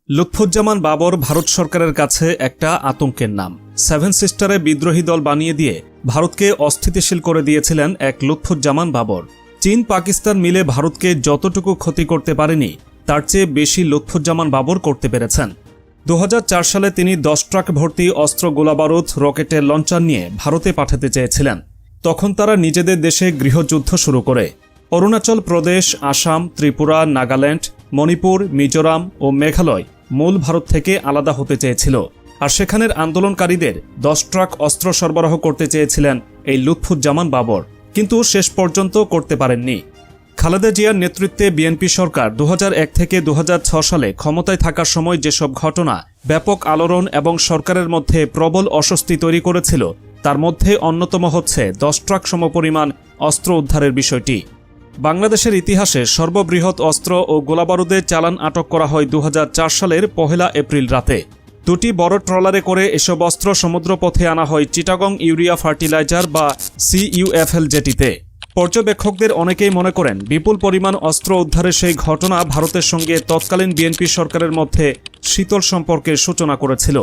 লুৎফুজ্জামান বাবর ভারত সরকারের কাছে একটা আতঙ্কের নাম। সেভেন সিস্টারে বিদ্রোহী দল বানিয়ে দিয়ে ভারতকে অস্থিতিশীল করে দিয়েছিলেন এক লুৎফুজ্জামান বাবর। চীন পাকিস্তান মিলে ভারতকে যতটুকু ক্ষতি করতে পারেনি তার চেয়ে বেশি লুৎফুজ্জামান বাবর করতে পেরেছেন। 2004 সালে তিনি 10 ট্রাক ভর্তি অস্ত্র গোলাবারুদ রকেটের লঞ্চার নিয়ে ভারতে পাঠাতে চেয়েছিলেন। তখন তারা নিজেদের দেশে গৃহযুদ্ধ শুরু করে অরুণাচল প্রদেশ, আসাম, ত্রিপুরা, নাগাল্যান্ড, মণিপুর, মিজোরাম ও মেঘালয় মূল ভারত থেকে আলাদা হতে চেয়েছিল। আর সেখানের আন্দোলনকারীদের 10 ট্রাক অস্ত্র সরবরাহ করতে চেয়েছিলেন এই লুৎফুজ্জামান বাবর, কিন্তু শেষ পর্যন্ত করতে পারেননি। খালেদা জিয়ার নেতৃত্বে বিএনপি সরকার 2001 থেকে 2006 সালে ক্ষমতায় থাকার সময় যেসব ঘটনা ব্যাপক আলোড়ন এবং সরকারের মধ্যে প্রবল অস্বস্তি তৈরি করেছিল, তার মধ্যে অন্যতম হচ্ছে 10 ট্রাক সমপরিমাণ অস্ত্র উদ্ধারের বিষয়টি। বাংলাদেশের ইতিহাসে সর্ববৃহৎ অস্ত্র ও গোলাবারুদের চালান আটক করা হয় 2004 সালের 1 এপ্রিল রাতে। দুটি বড় ট্রলারে করে এসব অস্ত্র সমুদ্রপথে আনা হয় চিটাগং ইউরিয়া ফার্টিলাইজার বা CUFL জেটিতে। পর্যবেক্ষকদের অনেকেই মনে করেন বিপুল পরিমাণ অস্ত্র উদ্ধারের সেই ঘটনা ভারতের সঙ্গে তৎকালীন বিএনপি সরকারের মধ্যে শীতল সম্পর্কের সূচনা করেছিল।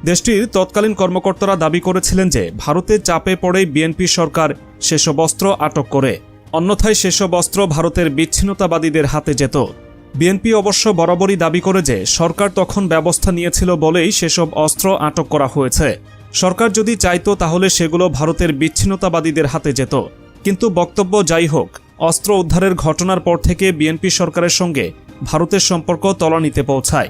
দেশটির তৎকালীন কর্মকর্তারা দাবি করেছিলেন যে ভারতের চাপে পড়েই বিএনপি সরকার সেসব অস্ত্র আটক করে, অন্যথায় সেসব অস্ত্র ভারতের বিচ্ছিন্নতাবাদীদের হাতে যেত। বিএনপি অবশ্য বরাবরই দাবি করে যে সরকার তখন ব্যবস্থা নিয়েছিল বলেই সেসব অস্ত্র আটক করা হয়েছে। সরকার যদি চাইতো তাহলে সেগুলো ভারতের বিচ্ছিন্নতাবাদীদের হাতে যেত। কিন্তু বক্তব্য যাই হোক, অস্ত্র উদ্ধারের ঘটনার পর থেকে বিএনপি সরকারের সঙ্গে ভারতের সম্পর্ক তলানিতে পৌঁছায়।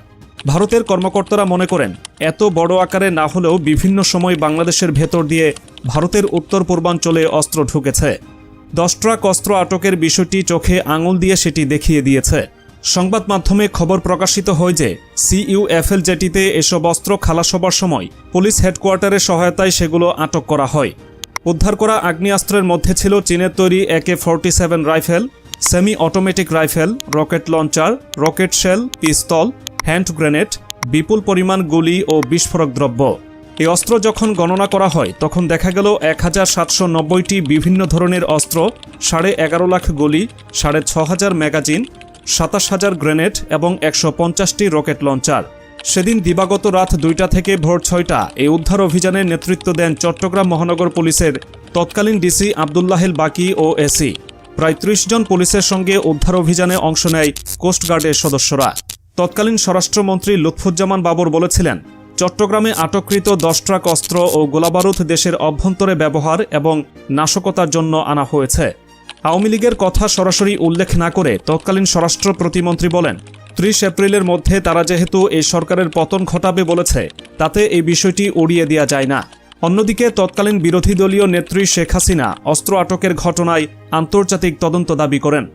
ভারতের কর্মকর্তারা মনে করেন এত বড় আকারে না হলেও বিভিন্ন সময় বাংলাদেশের ভেতর দিয়ে ভারতের উত্তর পূর্বাঞ্চলে অস্ত্র ঢুকেছে। 10 ট্রাক অস্ত্র আটকের বিষয়টি চোখে আঙুল দিয়ে সেটি দেখিয়ে দিয়েছে। সংবাদ মাধ্যমে খবর প্রকাশিত হয় যে CUFL জেটিতে এসব অস্ত্র খালাস হবার সময় পুলিশ হেডকোয়ার্টারের সহায়তায় সেগুলো আটক করা হয়। উদ্ধার করা আগ্নেয়াস্ত্রের মধ্যে ছিল চীনের তৈরি AK-47 rifle, semi automatic rifle, rocket launcher, rocket shell, pistol, hand grenade, বিপুল পরিমাণ গুলি ও বিস্ফোরক দ্রব্য। এই অস্ত্র যখন গণনা করা হয় তখন দেখা গেল 1790টি বিভিন্ন ধরনের অস্ত্র, 11.5 লাখ গুলি, 6500 ম্যাগাজিন, 27,000 গ্রেনেড এবং 150টি রকেট লঞ্চার। সেদিন দিবাগত রাত 2টা থেকে ভোর 6টা এই উদ্ধার অভিযানের নেতৃত্ব দেন চট্টগ্রাম মহানগর পুলিশের তৎকালীন ডিসি আবদুল্লাহিল বাকি ও এসি। প্রায় 30 জন পুলিশের সঙ্গে উদ্ধার অভিযানে অংশ নেয় কোস্টগার্ডের সদস্যরা। তৎকালীন স্বরাষ্ট্রমন্ত্রী লুৎফুজ্জামান বাবর বলেছিলেন, চট্টগ্রামে আটককৃত 10 ট্রাক অস্ত্র ও গোলাবারুদ দেশের অভ্যন্তরে ব্যবহার এবং নাশকতার জন্য আনা হয়েছে। আওয়ামী লীগের কথা সরাসরি উল্লেখ না করে তৎকালীন স্বরাষ্ট্র প্রতিমন্ত্রী বলেন, 30 এপ্রিলের মধ্যে তারা যেহেতু এই সরকারের পতন ঘটাবে বলেছে, তাতে এই বিষয়টি উড়িয়ে দেওয়া যায় না। অন্যদিকে তৎকালীন বিরোধী দলীয় নেত্রী শেখ হাসিনা অস্ত্র আটকের ঘটনায় আন্তর্জাতিক তদন্ত দাবি করেন।